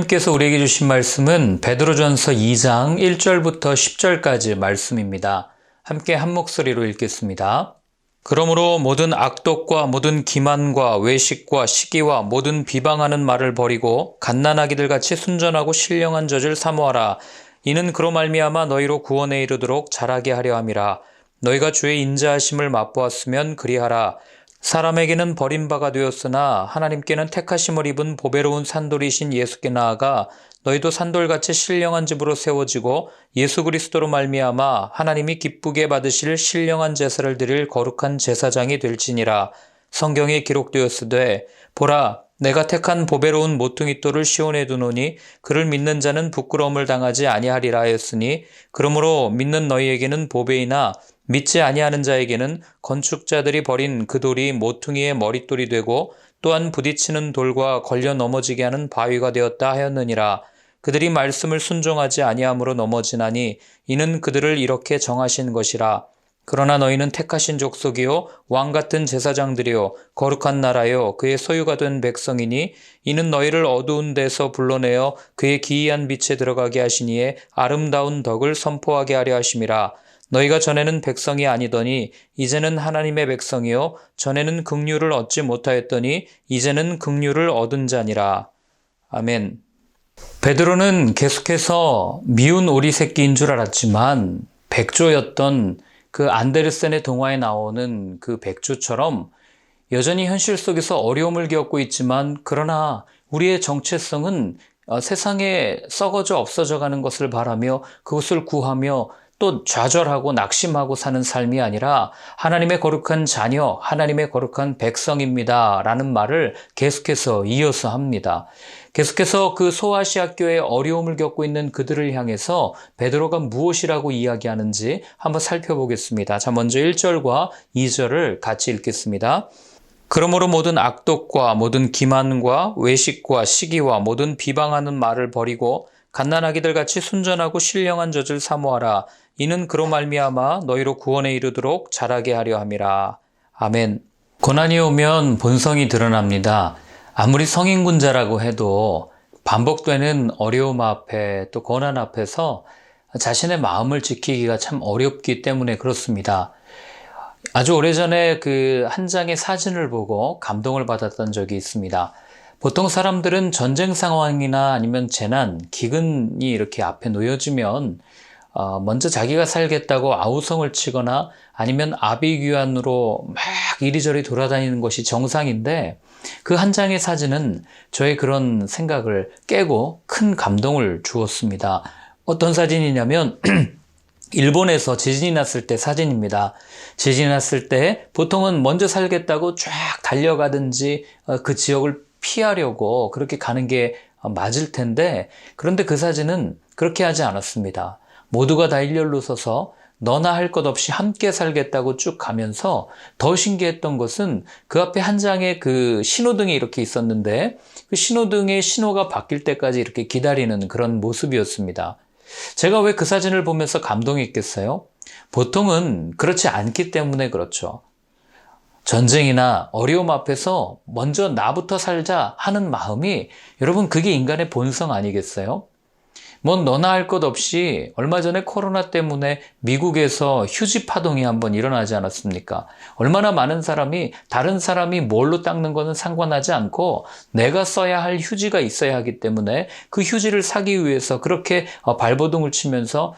하나님께서 우리에게 주신 말씀은 베드로전서 2장 1절부터 10절까지 말씀입니다. 함께 한 목소리로 읽겠습니다. 그러므로 모든 악독과 모든 기만과 외식과 시기와 모든 비방하는 말을 버리고 갓난아기들 같이 순전하고 신령한 젖을 사모하라. 이는 그로 말미암아 너희로 구원에 이르도록 자라게 하려 함이라. 너희가 주의 인자하심을 맛보았으면 그리하라. 사람에게는 버림바가 되었으나 하나님께는 택하심을 입은 보배로운 산돌이신 예수께 나아가 너희도 산돌같이 신령한 집으로 세워지고 예수 그리스도로 말미암아 하나님이 기쁘게 받으실 신령한 제사를 드릴 거룩한 제사장이 될지니라. 성경에 기록되었으되 보라 내가 택한 보배로운 모퉁이 돌을 시온에 두노니 그를 믿는 자는 부끄러움을 당하지 아니하리라 하였으니 그러므로 믿는 너희에게는 보배이나 믿지 아니하는 자에게는 건축자들이 버린 그 돌이 모퉁이의 머릿돌이 되고 또한 부딪히는 돌과 걸려 넘어지게 하는 바위가 되었다 하였느니라. 그들이 말씀을 순종하지 아니함으로 넘어지나니 이는 그들을 이렇게 정하신 것이라. 그러나 너희는 택하신 족속이요 왕같은 제사장들이요 거룩한 나라요 그의 소유가 된 백성이니 이는 너희를 어두운 데서 불러내어 그의 기이한 빛에 들어가게 하시니에 아름다운 덕을 선포하게 하려 하심이라. 너희가 전에는 백성이 아니더니 이제는 하나님의 백성이요 전에는 긍휼을 얻지 못하였더니 이제는 긍휼을 얻은 자니라. 아멘. 베드로는 계속해서 미운 오리 새끼인 줄 알았지만 백조였던 그 안데르센의 동화에 나오는 그 백조처럼 여전히 현실 속에서 어려움을 겪고 있지만 그러나 우리의 정체성은 세상에 썩어져 없어져 가는 것을 바라며 그것을 구하며 또 좌절하고 낙심하고 사는 삶이 아니라 하나님의 거룩한 자녀, 하나님의 거룩한 백성입니다 라는 말을 계속해서 이어서 합니다. 계속해서 그 소아시아 교회에 어려움을 겪고 있는 그들을 향해서 베드로가 무엇이라고 이야기하는지 한번 살펴보겠습니다. 자, 먼저 1절과 2절을 같이 읽겠습니다. 그러므로 모든 악독과 모든 기만과 외식과 시기와 모든 비방하는 말을 버리고 갓난아기들 같이 순전하고 신령한 젖을 사모하라. 이는 그로 말미암아 너희로 구원에 이르도록 자라게 하려 함이라. 아멘. 고난이 오면 본성이 드러납니다. 아무리 성인군자라고 해도 반복되는 어려움 앞에 또 고난 앞에서 자신의 마음을 지키기가 참 어렵기 때문에 그렇습니다. 아주 오래전에 그 한 장의 사진을 보고 감동을 받았던 적이 있습니다. 보통 사람들은 전쟁 상황이나 아니면 재난, 기근이 이렇게 앞에 놓여지면 먼저 자기가 살겠다고 아우성을 치거나 아니면 아비규환으로 막 이리저리 돌아다니는 것이 정상인데 그 한 장의 사진은 저의 그런 생각을 깨고 큰 감동을 주었습니다. 어떤 사진이냐면 일본에서 지진이 났을 때 사진입니다. 지진이 났을 때 보통은 먼저 살겠다고 쫙 달려가든지 그 지역을 피하려고 그렇게 가는 게 맞을 텐데 그런데 그 사진은 그렇게 하지 않았습니다. 모두가 다 일렬로 서서 너나 할 것 없이 함께 살겠다고 쭉 가면서 더 신기했던 것은 그 앞에 한 장의 그 신호등이 이렇게 있었는데 그 신호등의 신호가 바뀔 때까지 이렇게 기다리는 그런 모습이었습니다. 제가 왜 그 사진을 보면서 감동했겠어요? 보통은 그렇지 않기 때문에 그렇죠. 전쟁이나 어려움 앞에서 먼저 나부터 살자 하는 마음이 여러분 그게 인간의 본성 아니겠어요? 뭔 너나 할 것 없이 얼마 전에 코로나 때문에 미국에서 휴지 파동이 한번 일어나지 않았습니까? 얼마나 많은 사람이 다른 사람이 뭘로 닦는 거는 상관하지 않고 내가 써야 할 휴지가 있어야 하기 때문에 그 휴지를 사기 위해서 그렇게 발버둥을 치면서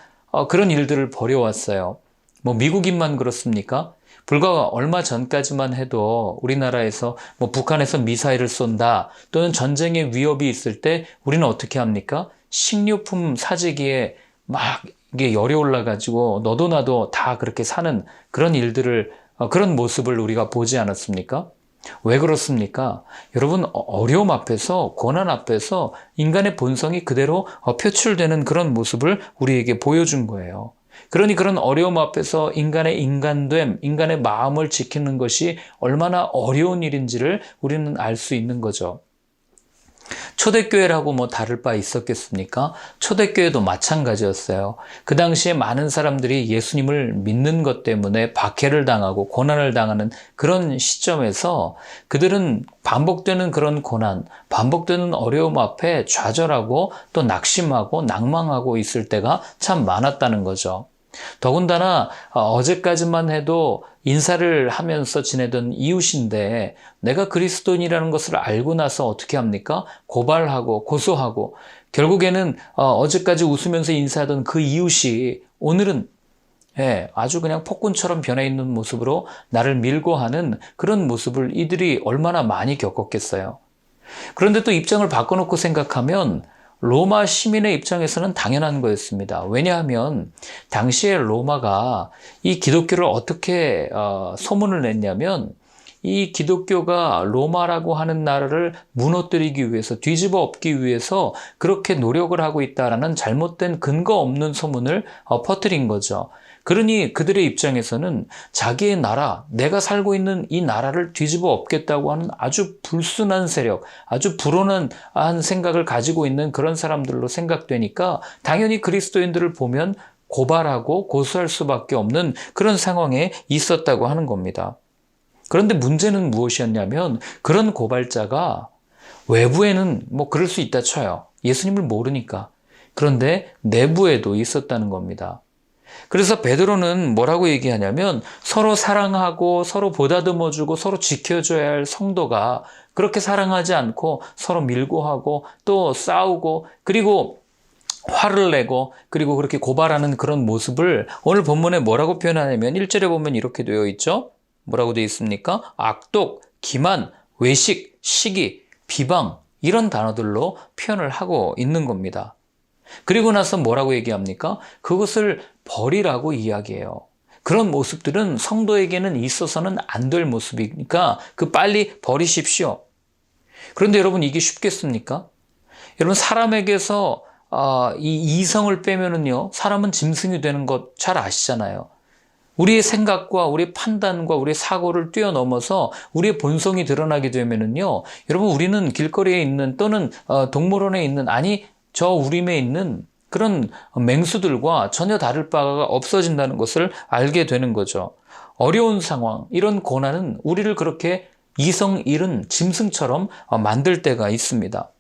그런 일들을 벌여왔어요. 뭐 미국인만 그렇습니까? 불과 얼마 전까지만 해도 우리나라에서 북한에서 미사일을 쏜다 또는 전쟁의 위협이 있을 때 우리는 어떻게 합니까? 식료품 사재기에 막 이게 열이 올라가지고 너도 나도 다 그렇게 사는 그런 일들을 그런 모습을 우리가 보지 않았습니까? 왜 그렇습니까? 여러분 어려움 앞에서 고난 앞에서 인간의 본성이 그대로 표출되는 그런 모습을 우리에게 보여준 거예요. 그러니 그런 어려움 앞에서 인간의 인간됨, 인간의 마음을 지키는 것이 얼마나 어려운 일인지를 우리는 알 수 있는 거죠. 초대교회라고 뭐 다를 바 있었겠습니까? 초대교회도 마찬가지였어요. 그 당시에 많은 사람들이 예수님을 믿는 것 때문에 박해를 당하고 고난을 당하는 그런 시점에서 그들은 반복되는 그런 고난, 반복되는 어려움 앞에 좌절하고 또 낙심하고 낭망하고 있을 때가 참 많았다는 거죠. 더군다나 어제까지만 해도 인사를 하면서 지내던 이웃인데 내가 그리스도인이라는 것을 알고 나서 어떻게 합니까? 고발하고 고소하고 결국에는 어제까지 웃으면서 인사하던 그 이웃이 오늘은 아주 그냥 폭군처럼 변해 있는 모습으로 나를 밀고 하는 그런 모습을 이들이 얼마나 많이 겪었겠어요. 그런데 또 입장을 바꿔놓고 생각하면 로마 시민의 입장에서는 당연한 거였습니다. 왜냐하면 당시에 로마가 이 기독교를 어떻게 소문을 냈냐면 이 기독교가 로마라고 하는 나라를 무너뜨리기 위해서 뒤집어 엎기 위해서 그렇게 노력을 하고 있다라는 잘못된 근거 없는 소문을 퍼뜨린 거죠. 그러니 그들의 입장에서는 자기의 나라, 내가 살고 있는 이 나라를 뒤집어 엎겠다고 하는 아주 불순한 세력, 아주 불온한 생각을 가지고 있는 그런 사람들로 생각되니까 당연히 그리스도인들을 보면 고발하고 고소할 수밖에 없는 그런 상황에 있었다고 하는 겁니다. 그런데 문제는 무엇이었냐면 그런 고발자가 외부에는 뭐 그럴 수 있다 쳐요. 예수님을 모르니까. 그런데 내부에도 있었다는 겁니다. 그래서 베드로는 뭐라고 얘기하냐면 서로 사랑하고 서로 보다듬어주고 서로 지켜줘야 할 성도가 그렇게 사랑하지 않고 서로 밀고 하고 또 싸우고 그리고 화를 내고 그리고 그렇게 고발하는 그런 모습을 오늘 본문에 뭐라고 표현하냐면 1절에 보면 이렇게 되어 있죠. 뭐라고 되어 있습니까? 악독, 기만, 외식, 시기, 비방 이런 단어들로 표현을 하고 있는 겁니다. 그리고 나서 뭐라고 얘기합니까? 그것을 버리라고 이야기해요. 그런 모습들은 성도에게는 있어서는 안 될 모습이니까 빨리 버리십시오. 그런데 여러분 이게 쉽겠습니까? 여러분 사람에게서 이 이성을 빼면은요 사람은 짐승이 되는 것 잘 아시잖아요. 우리의 생각과 우리의 판단과 우리의 사고를 뛰어넘어서 우리의 본성이 드러나게 되면은요 여러분 우리는 길거리에 있는 또는 동물원에 있는 저 우림에 있는 그런 맹수들과 전혀 다를 바가 없어진다는 것을 알게 되는 거죠. 어려운 상황, 이런 고난은 우리를 그렇게 이성 잃은 짐승처럼 만들 때가 있습니다.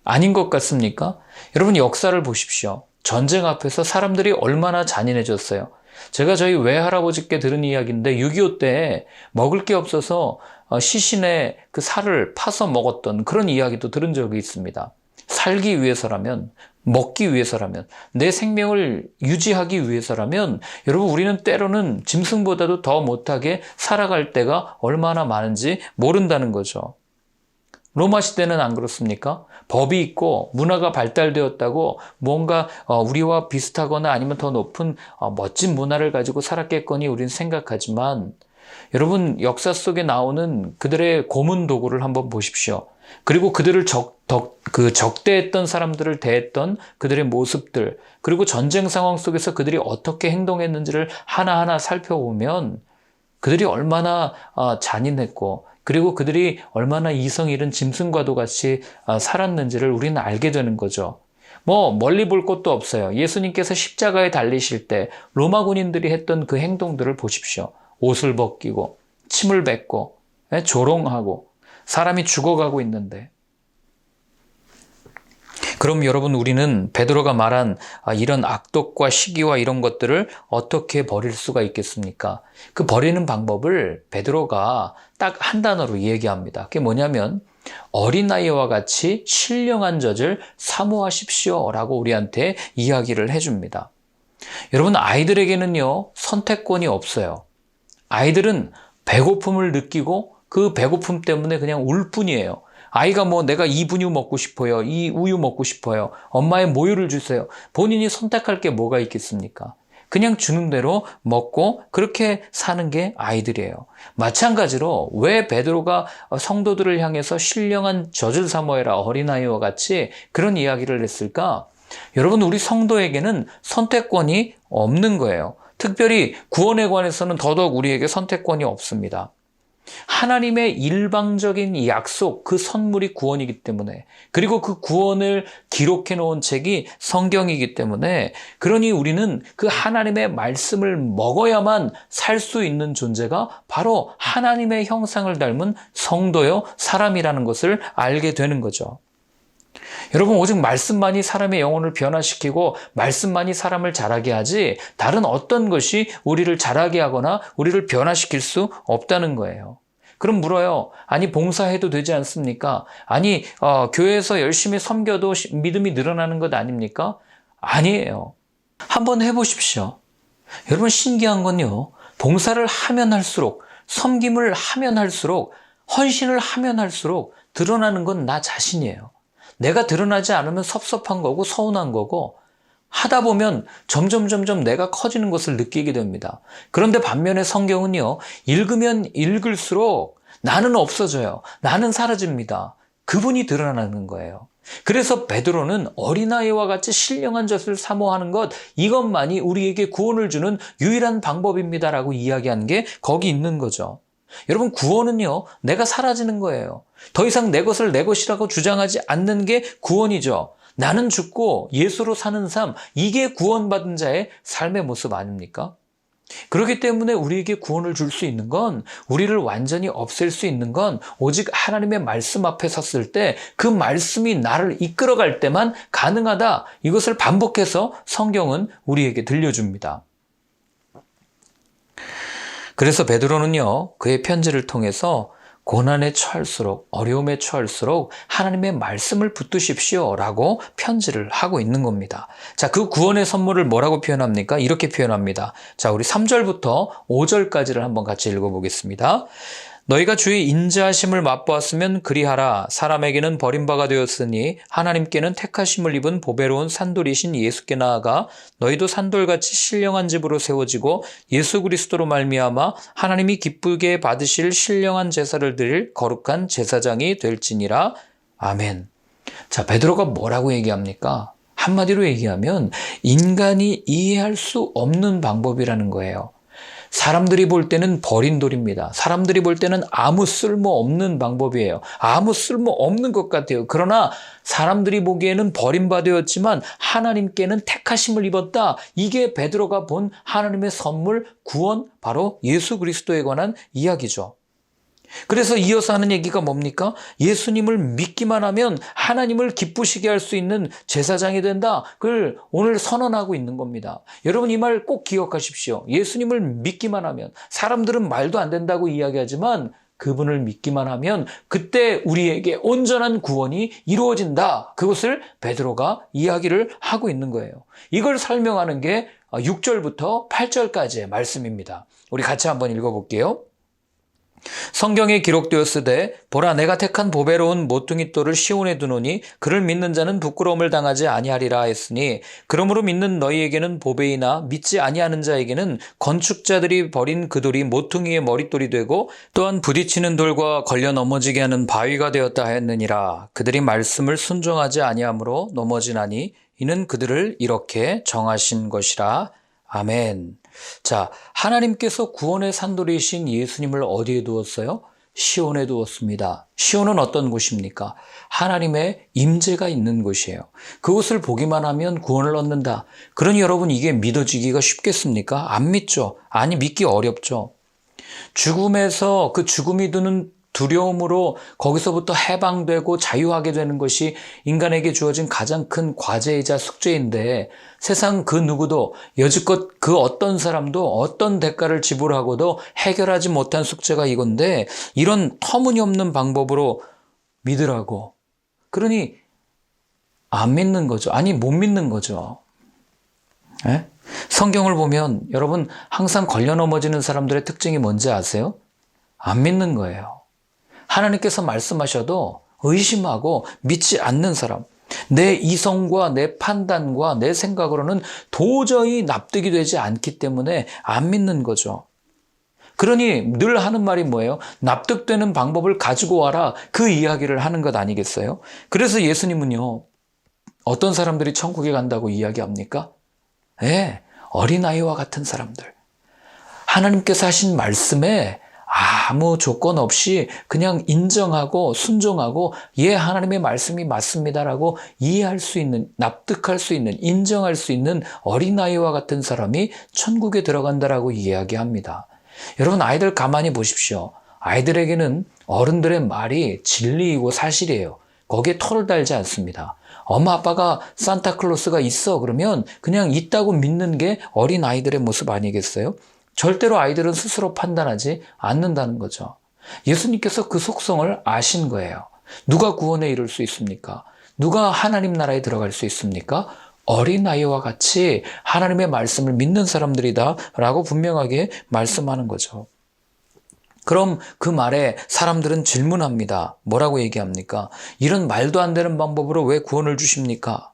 아닌 것 같습니까? 여러분 역사를 보십시오. 전쟁 앞에서 사람들이 얼마나 잔인해졌어요. 제가 저희 외할아버지께 들은 이야기인데 6.25 때 먹을 게 없어서 시신의 그 살을 파서 먹었던 그런 이야기도 들은 적이 있습니다. 살기 위해서라면, 먹기 위해서라면, 내 생명을 유지하기 위해서라면 여러분 우리는 때로는 짐승보다도 더 못하게 살아갈 때가 얼마나 많은지 모른다는 거죠. 로마 시대는 안 그렇습니까? 법이 있고 문화가 발달되었다고 뭔가 우리와 비슷하거나 아니면 더 높은 멋진 문화를 가지고 살았겠거니 우리는 생각하지만 여러분 역사 속에 나오는 그들의 고문 도구를 한번 보십시오. 그리고 그들을 적대했던 사람들을 대했던 그들의 모습들, 그리고 전쟁 상황 속에서 그들이 어떻게 행동했는지를 하나하나 살펴보면 그들이 얼마나 잔인했고 그리고 그들이 얼마나 이성 잃은 짐승과도 같이 살았는지를 우리는 알게 되는 거죠. 멀리 볼 것도 없어요. 예수님께서 십자가에 달리실 때 로마 군인들이 했던 그 행동들을 보십시오. 옷을 벗기고 침을 뱉고 조롱하고 사람이 죽어가고 있는데 그럼 여러분 우리는 베드로가 말한 이런 악독과 시기와 이런 것들을 어떻게 버릴 수가 있겠습니까? 그 버리는 방법을 베드로가 딱 한 단어로 얘기합니다. 그게 뭐냐면 어린아이와 같이 신령한 젖을 사모하십시오 라고 우리한테 이야기를 해줍니다. 여러분 아이들에게는요 선택권이 없어요. 아이들은 배고픔을 느끼고 그 배고픔 때문에 그냥 울 뿐이에요. 아이가 내가 이 분유 먹고 싶어요. 이 우유 먹고 싶어요. 엄마의 모유를 주세요. 본인이 선택할 게 뭐가 있겠습니까? 그냥 주는 대로 먹고 그렇게 사는 게 아이들이에요. 마찬가지로 왜 베드로가 성도들을 향해서 신령한 젖을 사모해라 어린아이와 같이 그런 이야기를 했을까? 여러분 우리 성도에게는 선택권이 없는 거예요. 특별히 구원에 관해서는 더더욱 우리에게 선택권이 없습니다. 하나님의 일방적인 이 약속, 그 선물이 구원이기 때문에, 그리고 그 구원을 기록해 놓은 책이 성경이기 때문에, 그러니 우리는 그 하나님의 말씀을 먹어야만 살 수 있는 존재가 바로 하나님의 형상을 닮은 성도요, 사람이라는 것을 알게 되는 거죠. 여러분, 오직 말씀만이 사람의 영혼을 변화시키고 말씀만이 사람을 자라게 하지 다른 어떤 것이 우리를 자라게 하거나 우리를 변화시킬 수 없다는 거예요. 그럼 물어요. 아니, 봉사해도 되지 않습니까? 아니, 교회에서 열심히 섬겨도 믿음이 늘어나는 것 아닙니까? 아니에요. 한번 해보십시오. 여러분, 신기한 건요. 봉사를 하면 할수록, 섬김을 하면 할수록, 헌신을 하면 할수록 드러나는 건 나 자신이에요. 내가 드러나지 않으면 섭섭한 거고 서운한 거고, 하다 보면 점점 내가 커지는 것을 느끼게 됩니다. 그런데 반면에 성경은요, 읽으면 읽을수록 나는 없어져요. 나는 사라집니다. 그분이 드러나는 거예요. 그래서 베드로는 어린아이와 같이 신령한 젖을 사모하는 것, 이것만이 우리에게 구원을 주는 유일한 방법입니다라고 이야기한 게 거기 있는 거죠. 여러분, 구원은요, 내가 사라지는 거예요. 더 이상 내 것을 내 것이라고 주장하지 않는 게 구원이죠. 나는 죽고 예수로 사는 삶, 이게 구원받은 자의 삶의 모습 아닙니까? 그렇기 때문에 우리에게 구원을 줄 수 있는 건, 우리를 완전히 없앨 수 있는 건 오직 하나님의 말씀 앞에 섰을 때 그 말씀이 나를 이끌어갈 때만 가능하다. 이것을 반복해서 성경은 우리에게 들려줍니다. 그래서 베드로는요, 그의 편지를 통해서 고난에 처할수록, 어려움에 처할수록 하나님의 말씀을 붙드십시오 라고 편지를 하고 있는 겁니다. 자, 그 구원의 선물을 뭐라고 표현합니까? 이렇게 표현합니다. 자, 우리 3절부터 5절까지를 한번 같이 읽어보겠습니다. 너희가 주의 인자하심을 맛보았으면 그리하라. 사람에게는 버림바가 되었으니 하나님께는 택하심을 입은 보배로운 산돌이신 예수께 나아가 너희도 산돌같이 신령한 집으로 세워지고 예수 그리스도로 말미암아 하나님이 기쁘게 받으실 신령한 제사를 드릴 거룩한 제사장이 될지니라. 아멘. 자, 베드로가 뭐라고 얘기합니까? 한마디로 얘기하면 인간이 이해할 수 없는 방법이라는 거예요. 사람들이 볼 때는 버린 돌입니다. 사람들이 볼 때는 아무 쓸모없는 방법이에요. 아무 쓸모없는 것 같아요. 그러나 사람들이 보기에는 버림받았지만 하나님께는 택하심을 입었다. 이게 베드로가 본 하나님의 선물, 구원, 바로 예수 그리스도에 관한 이야기죠. 그래서 이어서 하는 얘기가 뭡니까? 예수님을 믿기만 하면 하나님을 기쁘시게 할 수 있는 제사장이 된다. 그걸 오늘 선언하고 있는 겁니다. 여러분, 이 말 꼭 기억하십시오. 예수님을 믿기만 하면, 사람들은 말도 안 된다고 이야기하지만 그분을 믿기만 하면 그때 우리에게 온전한 구원이 이루어진다. 그것을 베드로가 이야기를 하고 있는 거예요. 이걸 설명하는 게 6절부터 8절까지의 말씀입니다. 우리 같이 한번 읽어볼게요. 성경에 기록되었으되 보라, 내가 택한 보배로운 모퉁이 돌을 시온에 두노니 그를 믿는 자는 부끄러움을 당하지 아니하리라 했으니, 그러므로 믿는 너희에게는 보배이나 믿지 아니하는 자에게는 건축자들이 버린 그 돌이 모퉁이의 머릿돌이 되고 또한 부딪히는 돌과 걸려 넘어지게 하는 바위가 되었다 했느니라. 그들이 말씀을 순종하지 아니하므로 넘어지나니 이는 그들을 이렇게 정하신 것이라. 아멘. 자, 하나님께서 구원의 산돌이신 예수님을 어디에 두었어요? 시온에 두었습니다. 시온은 어떤 곳입니까? 하나님의 임재가 있는 곳이에요. 그곳을 보기만 하면 구원을 얻는다. 그러니 여러분, 이게 믿어지기가 쉽겠습니까? 안 믿죠. 아니, 믿기 어렵죠. 죽음에서 그 죽음이 두는 두려움으로 거기서부터 해방되고 자유하게 되는 것이 인간에게 주어진 가장 큰 과제이자 숙제인데, 세상 그 누구도 여지껏 그 어떤 사람도 어떤 대가를 지불하고도 해결하지 못한 숙제가 이건데, 이런 터무니없는 방법으로 믿으라고. 그러니 안 믿는 거죠. 아니, 못 믿는 거죠. 에? 성경을 보면 여러분, 항상 걸려 넘어지는 사람들의 특징이 뭔지 아세요? 안 믿는 거예요. 하나님께서 말씀하셔도 의심하고 믿지 않는 사람, 내 이성과 내 판단과 내 생각으로는 도저히 납득이 되지 않기 때문에 안 믿는 거죠. 그러니 늘 하는 말이 뭐예요? 납득되는 방법을 가지고 와라. 그 이야기를 하는 것 아니겠어요? 그래서 예수님은요, 어떤 사람들이 천국에 간다고 이야기합니까? 어린아이와 같은 사람들. 하나님께서 하신 말씀에 아무 조건 없이 그냥 인정하고 순종하고 예, 하나님의 말씀이 맞습니다라고 이해할 수 있는, 납득할 수 있는, 인정할 수 있는 어린아이와 같은 사람이 천국에 들어간다라고 이야기합니다. 여러분, 아이들 가만히 보십시오. 아이들에게는 어른들의 말이 진리이고 사실이에요. 거기에 털을 달지 않습니다. 엄마 아빠가 산타클로스가 있어 그러면 그냥 있다고 믿는 게 어린 아이들의 모습 아니겠어요? 절대로 아이들은 스스로 판단하지 않는다는 거죠. 예수님께서 그 속성을 아신 거예요. 누가 구원에 이를 수 있습니까? 누가 하나님 나라에 들어갈 수 있습니까? 어린아이와 같이 하나님의 말씀을 믿는 사람들이다 라고 분명하게 말씀하는 거죠. 그럼 그 말에 사람들은 질문합니다. 뭐라고 얘기합니까? 이런 말도 안 되는 방법으로 왜 구원을 주십니까?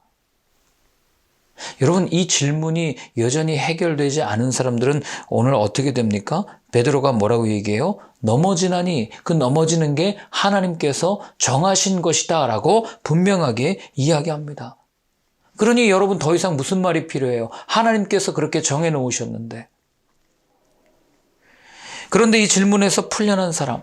여러분, 이 질문이 여전히 해결되지 않은 사람들은 오늘 어떻게 됩니까? 베드로가 뭐라고 얘기해요? 넘어지나니 그 넘어지는 게 하나님께서 정하신 것이다 라고 분명하게 이야기합니다. 그러니 여러분, 더 이상 무슨 말이 필요해요? 하나님께서 그렇게 정해 놓으셨는데. 그런데 이 질문에서 풀려난 사람,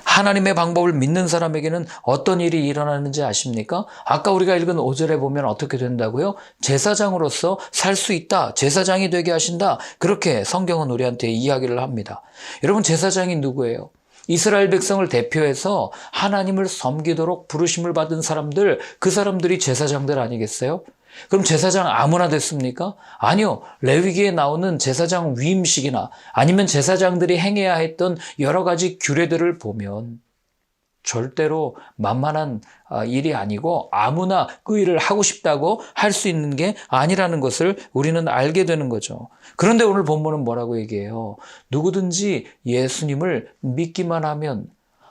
하나님의 방법을 믿는 사람에게는 어떤 일이 일어나는지 아십니까? 아까 우리가 읽은 5절에 보면 어떻게 된다고요? 제사장으로서 살 수 있다. 제사장이 되게 하신다. 그렇게 성경은 우리한테 이야기를 합니다. 여러분, 제사장이 누구예요? 이스라엘 백성을 대표해서 하나님을 섬기도록 부르심을 받은 사람들, 그 사람들이 제사장들 아니겠어요? 그럼 제사장 아무나 됐습니까? 아니요. 레위기에 나오는 제사장 위임식이나 아니면 제사장들이 행해야 했던 여러 가지 규례들을 보면 절대로 만만한 일이 아니고 아무나 그 일을 하고 싶다고 할 수 있는 게 아니라는 것을 우리는 알게 되는 거죠. 그런데 오늘 본문은 뭐라고 얘기해요? 누구든지 예수님을 믿기만 하면,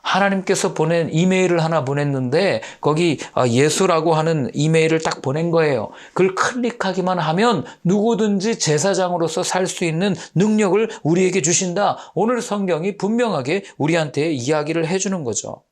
하나님께서 보낸 이메일을 하나 보냈는데 거기 예수라고 하는 이메일을 딱 보낸 거예요. 그걸 클릭하기만 하면 누구든지 제사장으로서 살 수 있는 능력을 우리에게 주신다. 오늘 성경이 분명하게 우리한테 이야기를 해주는 거죠.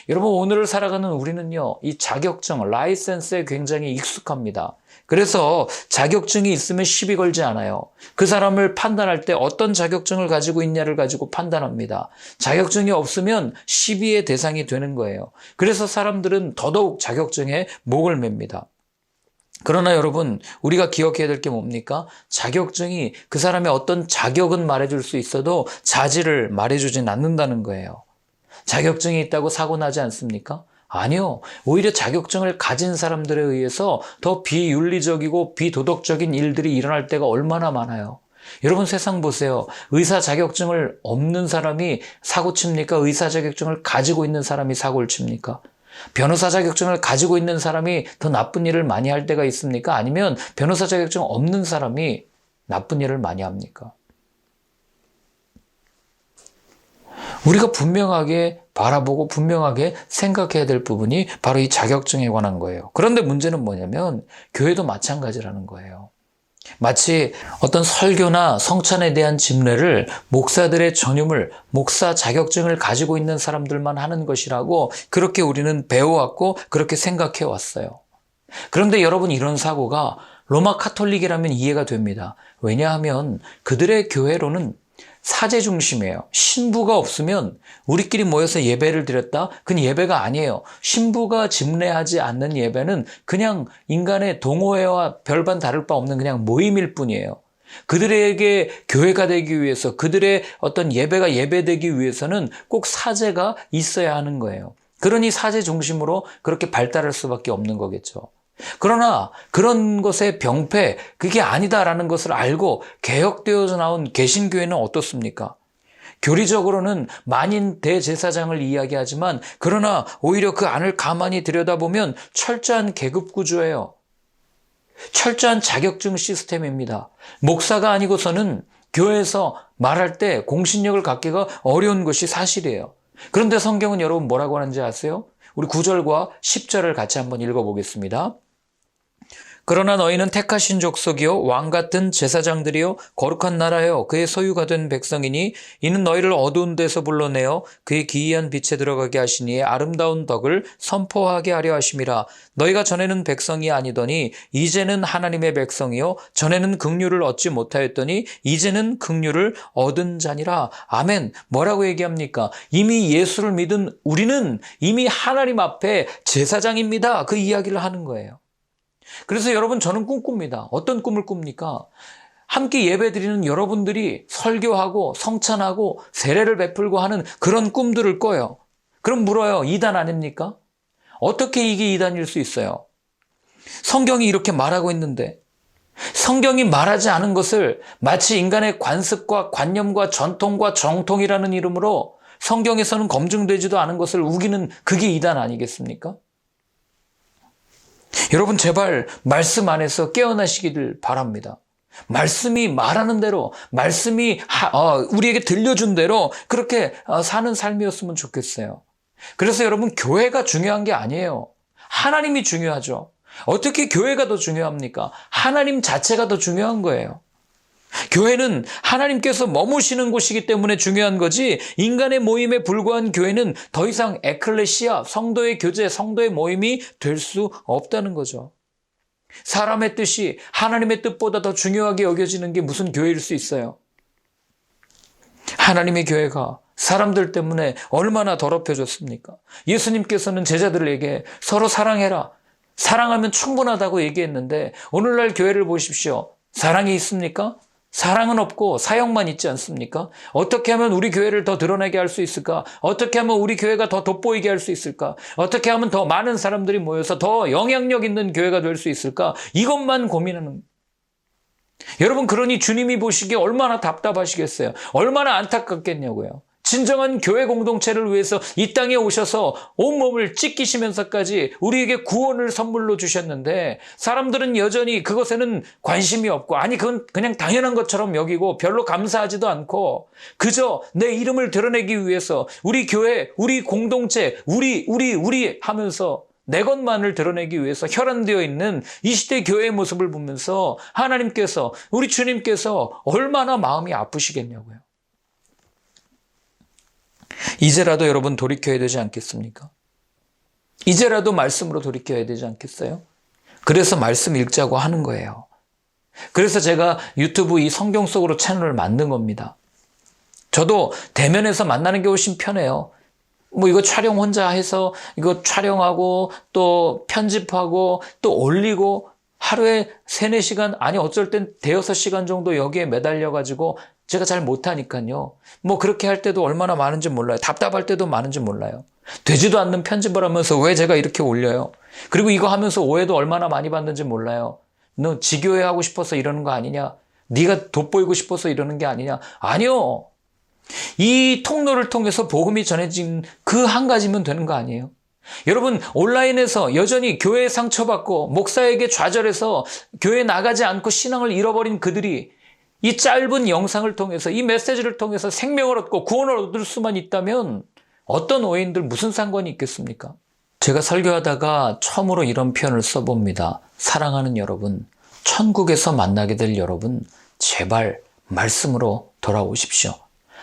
여러분, 오늘을 살아가는 우리는요, 이 자격증, 라이센스에 굉장히 익숙합니다. 그래서 자격증이 있으면 시비 걸지 않아요. 그 사람을 판단할 때 어떤 자격증을 가지고 있냐를 가지고 판단합니다. 자격증이 없으면 시비의 대상이 되는 거예요. 그래서 사람들은 더더욱 자격증에 목을 맵니다. 그러나 여러분, 우리가 기억해야 될 게 뭡니까? 자격증이 그 사람의 어떤 자격은 말해줄 수 있어도 자질을 말해주진 않는다는 거예요. 자격증이 있다고 사고 나지 않습니까? 아니요. 오히려 자격증을 가진 사람들에 의해서 더 비윤리적이고 비도덕적인 일들이 일어날 때가 얼마나 많아요. 여러분, 세상 보세요. 의사 자격증을 없는 사람이 사고 칩니까? 의사 자격증을 가지고 있는 사람이 사고를 칩니까? 변호사 자격증을 가지고 있는 사람이 더 나쁜 일을 많이 할 때가 있습니까? 아니면 변호사 자격증 없는 사람이 나쁜 일을 많이 합니까? 우리가 분명하게 바라보고 분명하게 생각해야 될 부분이 바로 이 자격증에 관한 거예요. 그런데 문제는 뭐냐면 교회도 마찬가지라는 거예요. 마치 어떤 설교나 성찬에 대한 집례를 목사들의 전유물, 목사 자격증을 가지고 있는 사람들만 하는 것이라고 그렇게 우리는 배워왔고 그렇게 생각해 왔어요. 그런데 여러분, 이런 사고가 로마 카톨릭이라면 이해가 됩니다. 왜냐하면 그들의 교회로는 사제 중심이에요. 신부가 없으면 우리끼리 모여서 예배를 드렸다? 그건 예배가 아니에요. 신부가 집례하지 않는 예배는 그냥 인간의 동호회와 별반 다를 바 없는 그냥 모임일 뿐이에요. 그들에게 교회가 되기 위해서, 그들의 어떤 예배가 예배되기 위해서는 꼭 사제가 있어야 하는 거예요. 그러니 사제 중심으로 그렇게 발달할 수밖에 없는 거겠죠. 그러나 그런 것의 병폐, 그게 아니다라는 것을 알고 개혁되어져 나온 개신교회는 어떻습니까? 교리적으로는 만인 대제사장을 이야기하지만 그러나 오히려 그 안을 가만히 들여다보면 철저한 계급 구조예요. 철저한 자격증 시스템입니다. 목사가 아니고서는 교회에서 말할 때 공신력을 갖기가 어려운 것이 사실이에요. 그런데 성경은 여러분 뭐라고 하는지 아세요? 우리 9절과 10절을 같이 한번 읽어보겠습니다. 그러나 너희는 택하신 족속이요 왕 같은 제사장들이요 거룩한 나라요 그의 소유가 된 백성이니 이는 너희를 어두운 데서 불러내어 그의 기이한 빛에 들어가게 하시니 아름다운 덕을 선포하게 하려 하심이라. 너희가 전에는 백성이 아니더니 이제는 하나님의 백성이요 전에는 긍휼을 얻지 못하였더니 이제는 긍휼을 얻은 자니라. 아멘. 뭐라고 얘기합니까? 이미 예수를 믿은 우리는 이미 하나님 앞에 제사장입니다. 그 이야기를 하는 거예요. 그래서 여러분, 저는 꿈꿉니다. 어떤 꿈을 꿉니까? 함께 예배드리는 여러분들이 설교하고 성찬하고 세례를 베풀고 하는 그런 꿈들을 꿔요. 그럼 물어요. 이단 아닙니까? 어떻게 이게 이단일 수 있어요? 성경이 이렇게 말하고 있는데, 성경이 말하지 않은 것을 마치 인간의 관습과 관념과 전통과 정통이라는 이름으로 성경에서는 검증되지도 않은 것을 우기는 그게 이단 아니겠습니까? 여러분, 제발 말씀 안에서 깨어나시기를 바랍니다. 말씀이 말하는 대로, 말씀이 우리에게 들려준 대로 그렇게 사는 삶이었으면 좋겠어요. 그래서 여러분, 교회가 중요한 게 아니에요. 하나님이 중요하죠. 어떻게 교회가 더 중요합니까? 하나님 자체가 더 중요한 거예요. 교회는 하나님께서 머무시는 곳이기 때문에 중요한 거지, 인간의 모임에 불과한 교회는 더 이상 에클레시아, 성도의 교제, 성도의 모임이 될 수 없다는 거죠. 사람의 뜻이 하나님의 뜻보다 더 중요하게 여겨지는 게 무슨 교회일 수 있어요? 하나님의 교회가 사람들 때문에 얼마나 더럽혀졌습니까? 예수님께서는 제자들에게 서로 사랑해라, 사랑하면 충분하다고 얘기했는데, 오늘날 교회를 보십시오. 사랑이 있습니까? 사랑은 없고 사형만 있지 않습니까? 어떻게 하면 우리 교회를 더 드러내게 할 수 있을까? 어떻게 하면 우리 교회가 더 돋보이게 할 수 있을까? 어떻게 하면 더 많은 사람들이 모여서 더 영향력 있는 교회가 될 수 있을까? 이것만 고민하는. 여러분, 그러니 주님이 보시기에 얼마나 답답하시겠어요? 얼마나 안타깝겠냐고요. 진정한 교회 공동체를 위해서 이 땅에 오셔서 온몸을 찢기시면서까지 우리에게 구원을 선물로 주셨는데, 사람들은 여전히 그것에는 관심이 없고, 아니 그건 그냥 당연한 것처럼 여기고 별로 감사하지도 않고, 그저 내 이름을 드러내기 위해서 우리 교회, 우리 공동체, 우리 하면서 내 것만을 드러내기 위해서 혈안되어 있는 이 시대 교회의 모습을 보면서 하나님께서, 우리 주님께서 얼마나 마음이 아프시겠냐고요. 이제라도 여러분 돌이켜야 되지 않겠습니까? 이제라도 말씀으로 돌이켜야 되지 않겠어요? 그래서 말씀 읽자고 하는 거예요. 그래서 제가 유튜브 이 성경 속으로 채널을 만든 겁니다. 저도 대면에서 만나는 게 훨씬 편해요. 이거 촬영 혼자 해서 이거 촬영하고 또 편집하고 또 올리고 하루에 3, 4시간, 아니 어쩔 땐 5-6시간 정도 여기에 매달려가지고 제가 잘 못하니까요. 그렇게 할 때도 얼마나 많은지 몰라요. 답답할 때도 많은지 몰라요. 되지도 않는 편집을 하면서 왜 제가 이렇게 올려요? 그리고 이거 하면서 오해도 얼마나 많이 받는지 몰라요. 너 지교회 하고 싶어서 이러는 거 아니냐? 네가 돋보이고 싶어서 이러는 게 아니냐? 아니요. 이 통로를 통해서 복음이 전해진 그 한 가지면 되는 거 아니에요? 여러분, 온라인에서 여전히 교회에 상처받고 목사에게 좌절해서 교회에 나가지 않고 신앙을 잃어버린 그들이 이 짧은 영상을 통해서, 이 메시지를 통해서 생명을 얻고 구원을 얻을 수만 있다면 어떤 오해인들 무슨 상관이 있겠습니까? 제가 설교하다가 처음으로 이런 표현을 써봅니다. 사랑하는 여러분, 천국에서 만나게 될 여러분, 제발 말씀으로 돌아오십시오.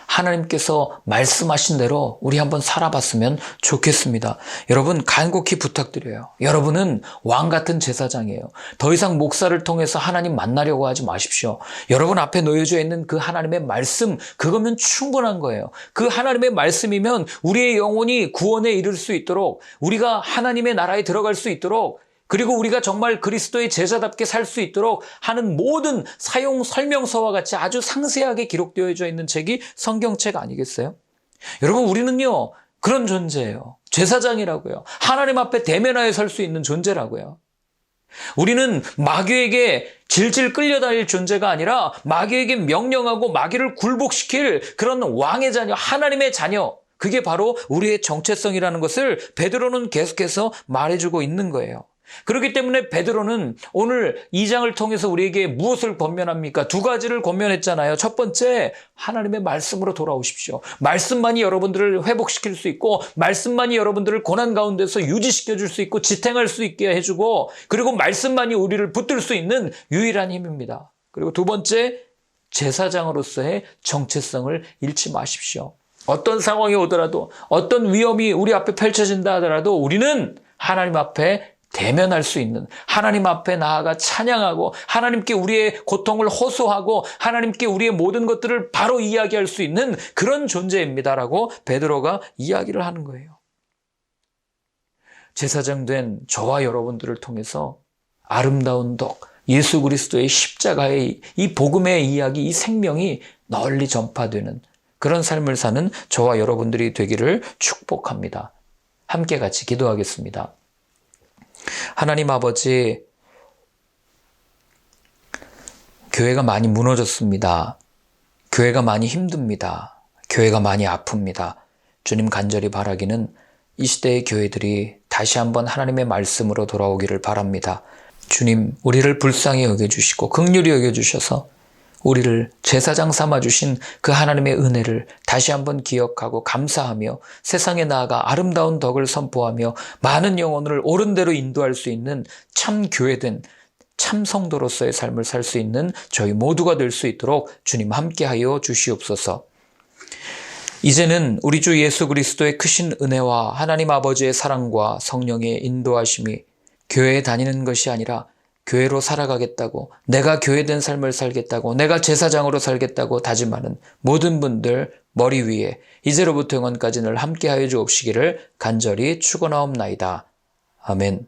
하나님께서 말씀하신 대로 우리 한번 살아봤으면 좋겠습니다. 여러분, 간곡히 부탁드려요. 여러분은 왕 같은 제사장이에요. 더 이상 목사를 통해서 하나님 만나려고 하지 마십시오. 여러분 앞에 놓여져 있는 그 하나님의 말씀, 그거면 충분한 거예요. 그 하나님의 말씀이면 우리의 영혼이 구원에 이를 수 있도록, 우리가 하나님의 나라에 들어갈 수 있도록, 그리고 우리가 정말 그리스도의 제자답게 살 수 있도록 하는 모든 사용 설명서와 같이 아주 상세하게 기록되어져 있는 책이 성경책 아니겠어요? 여러분, 우리는요, 그런 존재예요. 제사장이라고요. 하나님 앞에 대면하여 설 수 있는 존재라고요. 우리는 마귀에게 질질 끌려다닐 존재가 아니라 마귀에게 명령하고 마귀를 굴복시킬 그런 왕의 자녀, 하나님의 자녀, 그게 바로 우리의 정체성이라는 것을 베드로는 계속해서 말해주고 있는 거예요. 그렇기 때문에 베드로는 오늘 2장을 통해서 우리에게 무엇을 권면합니까? 두 가지를 권면했잖아요. 첫 번째, 하나님의 말씀으로 돌아오십시오. 말씀만이 여러분들을 회복시킬 수 있고, 말씀만이 여러분들을 고난 가운데서 유지시켜 줄 수 있고 지탱할 수 있게 해주고, 그리고 말씀만이 우리를 붙들 수 있는 유일한 힘입니다. 그리고 두 번째, 제사장으로서의 정체성을 잃지 마십시오. 어떤 상황이 오더라도, 어떤 위험이 우리 앞에 펼쳐진다 하더라도 우리는 하나님 앞에 대면할 수 있는, 하나님 앞에 나아가 찬양하고 하나님께 우리의 고통을 호소하고 하나님께 우리의 모든 것들을 바로 이야기할 수 있는 그런 존재입니다라고 베드로가 이야기를 하는 거예요. 제사장 된 저와 여러분들을 통해서 아름다운 덕, 예수 그리스도의 십자가의 이 복음의 이야기, 이 생명이 널리 전파되는 그런 삶을 사는 저와 여러분들이 되기를 축복합니다. 함께 같이 기도하겠습니다. 하나님 아버지, 교회가 많이 무너졌습니다. 교회가 많이 힘듭니다. 교회가 많이 아픕니다. 주님 간절히 바라기는 이 시대의 교회들이 다시 한번 하나님의 말씀으로 돌아오기를 바랍니다. 주님, 우리를 불쌍히 여겨주시고 긍휼히 여겨주셔서 우리를 제사장 삼아주신 그 하나님의 은혜를 다시 한번 기억하고 감사하며 세상에 나아가 아름다운 덕을 선포하며 많은 영혼을 옳은 대로 인도할 수 있는 참 교회된 참 성도로서의 삶을 살 수 있는 저희 모두가 될 수 있도록 주님 함께하여 주시옵소서. 이제는 우리 주 예수 그리스도의 크신 은혜와 하나님 아버지의 사랑과 성령의 인도하심이 교회에 다니는 것이 아니라 교회로 살아가겠다고, 내가 교회된 삶을 살겠다고, 내가 제사장으로 살겠다고 다짐하는 모든 분들 머리 위에 이제로부터 영원까지 늘 함께하여 주옵시기를 간절히 축원하옵나이다. 아멘.